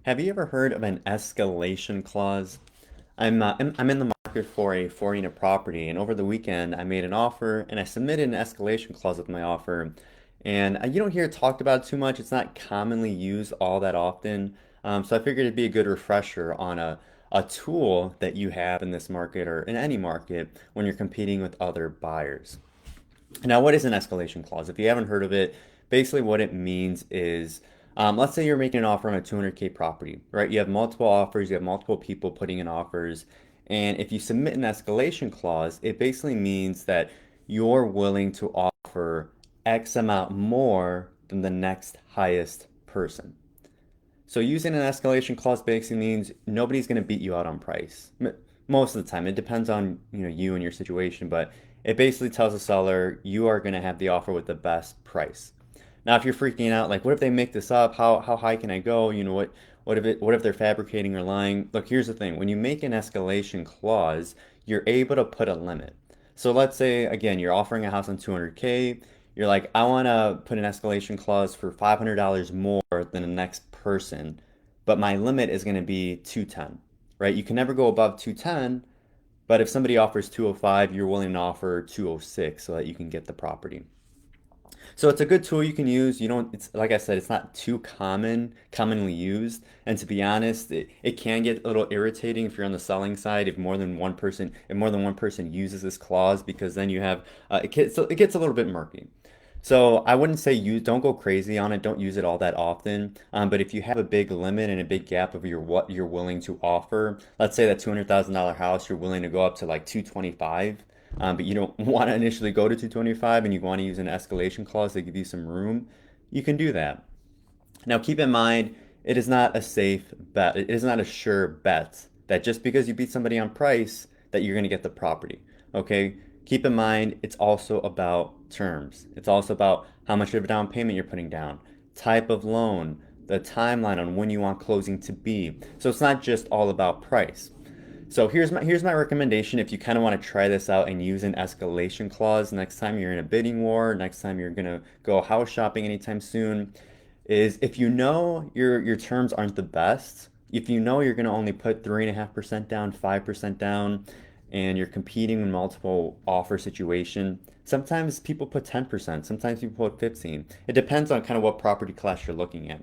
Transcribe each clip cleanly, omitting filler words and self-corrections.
Have you ever heard of an escalation clause? I'm in the market for a four-unit property, and over the weekend I made an offer and I submitted an escalation clause with my offer. And you don't hear it talked about too much. It's not commonly used all that often. So I figured it'd be a good refresher on a tool that you have in this market or in any market when you're competing with other buyers. Now, what is an escalation clause? If you haven't heard of it, basically what it means is, let's say you're making an offer on a 200K property, right? You have multiple offers, you have multiple people putting in offers, and if you submit an escalation clause, it basically means that you're willing to offer X amount more than the next highest person. So using an escalation clause basically means nobody's going to beat you out on price. Most of the time, it depends on you and your situation, but it basically tells the seller you are going to have the offer with the best price. Now, if you're freaking out, like, what if they make this up? How high can I go? What if they're fabricating or lying? Look, here's the thing: when you make an escalation clause, you're able to put a limit. So let's say again, you're offering a house on 200K. You're like, I want to put an escalation clause for $500 more than the next person, but my limit is going to be 210, right? You can never go above 210, but if somebody offers 205, you're willing to offer 206 so that you can get the property. So it's a good tool you can use. You don't, it's like I said, it's not too commonly used. And to be honest, it can get a little irritating if you're on the selling side, if more than one person uses this clause, because then you have, it gets a little bit murky. So I wouldn't say don't go crazy on it. Don't use it all that often. But if you have a big limit and a big gap of what you're willing to offer, let's say that $200,000 house, you're willing to go up to like 225, but you don't want to initially go to 225 and you want to use an escalation clause to give you some room, you can do that. Now keep in mind, it is not a safe bet. It is not a sure bet that just because you beat somebody on price that you're going to get the property. Okay? Keep in mind, it's also about terms. It's also about how much of a down payment you're putting down, type of loan, the timeline on when you want closing to be. So it's not just all about price. So here's my recommendation if you kind of want to try this out and use an escalation clause next time you're in a bidding war, next time you're gonna go house shopping anytime soon, is if you know your terms aren't the best, if you know you're gonna only put 3.5% down, 5% down, and you're competing in multiple offer situation, sometimes people put 10%, sometimes people put 15. It depends on kind of what property class you're looking at.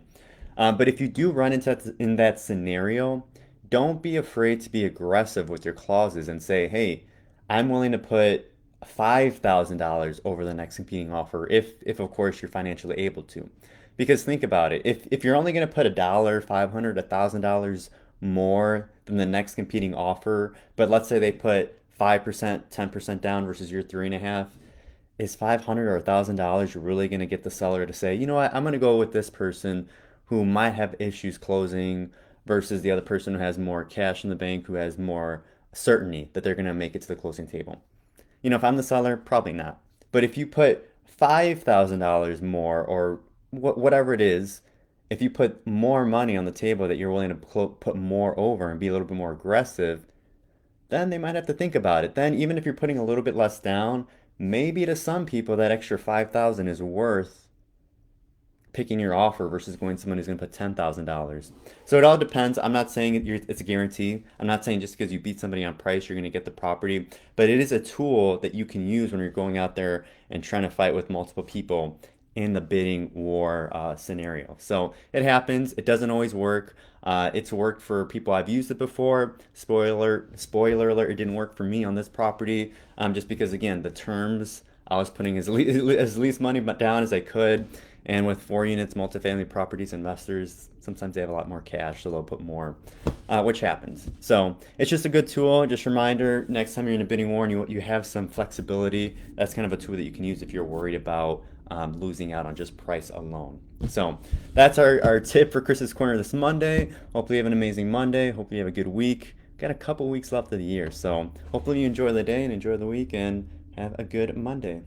But if you do run into in that scenario, don't be afraid to be aggressive with your clauses and say, hey, I'm willing to put $5,000 over the next competing offer if of course you're financially able to. Because think about it, if you're only going to put a dollar, 500, $1,000 more than the next competing offer, but let's say they put 5%, 10% down versus your 3.5, is 500 or $1,000 really going to get the seller to say, you know what, I'm going to go with this person who might have issues closing versus the other person who has more cash in the bank, who has more certainty that they're going to make it to the closing table? If I'm the seller, probably not. But if you put $5,000 more or whatever it is, if you put more money on the table that you're willing to put more over and be a little bit more aggressive, then they might have to think about it. Then even if you're putting a little bit less down, maybe to some people that extra 5,000 is worth picking your offer versus going to someone who's going to put $10,000. So it all depends. I'm not saying it's a guarantee. I'm not saying just because you beat somebody on price, you're going to get the property, but it is a tool that you can use when you're going out there and trying to fight with multiple people in the bidding war scenario. So it happens. It doesn't always work. It's worked for people. I've used it before. Spoiler alert, it didn't work for me on this property, just because, again, the terms, I was putting as least money down as I could. And with four units, multifamily properties, investors, sometimes they have a lot more cash, so they'll put more, which happens. So it's just a good tool. Just a reminder, next time you're in a bidding war and you have some flexibility, that's kind of a tool that you can use if you're worried about losing out on just price alone. So that's our tip for Chris's Corner this Monday. Hopefully you have an amazing Monday. Hopefully you have a good week. Got a couple weeks left of the year. So hopefully you enjoy the day and enjoy the week and have a good Monday.